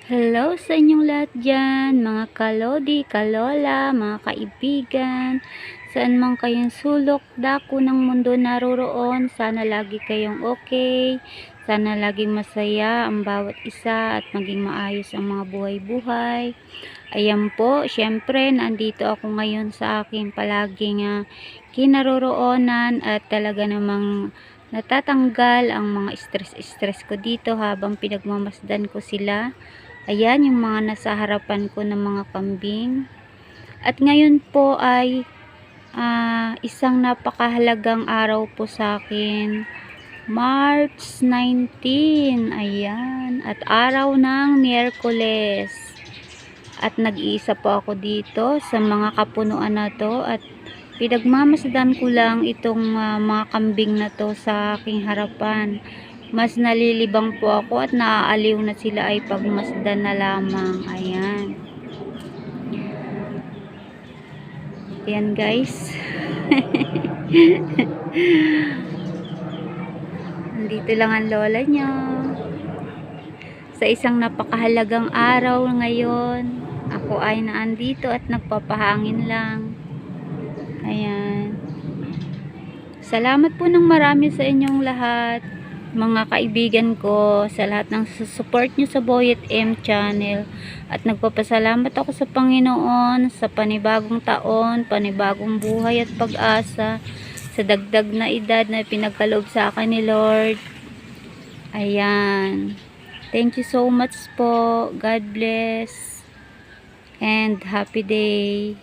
Hello sa inyong lahat dyan, mga kalodi, kalola, mga kaibigan, saan man kayong sulok, dako ng mundo naroroon, sana lagi kayong okay, sana laging masaya ang bawat isa at maging maayos ang mga buhay-buhay. Ayan po, syempre, nandito ako ngayon sa aking palaging kinaroroonan at talaga namang natatanggal ang mga stress-stress ko dito habang pinagmamasdan ko sila. Ayan yung mga nasa harapan ko ng mga kambing. At ngayon po ay isang napakahalagang araw po sa akin. March 19. Ayan. At araw ng Miyerkules. At nag-iisa po ako dito sa mga kapunuan na to. At pinagmamasdan ko lang itong mga kambing na to sa aking harapan. Mas nalilibang po ako at naaaliw na sila ay pagmasdan na lamang. Ayan. Ayan guys. Nandito lang ang lola nyo. Sa isang napakahalagang araw ngayon, ako ay naandito at nagpapahangin lang. Ayan. Salamat po ng marami sa inyong lahat, mga kaibigan ko, sa lahat ng support nyo sa Boyet M channel. At nagpapasalamat ako sa Panginoon sa panibagong taon, panibagong buhay at pag-asa, sa dagdag na edad na pinagkaloob sa akin ni Lord. Ayan. Thank you so much po. God bless. And happy day.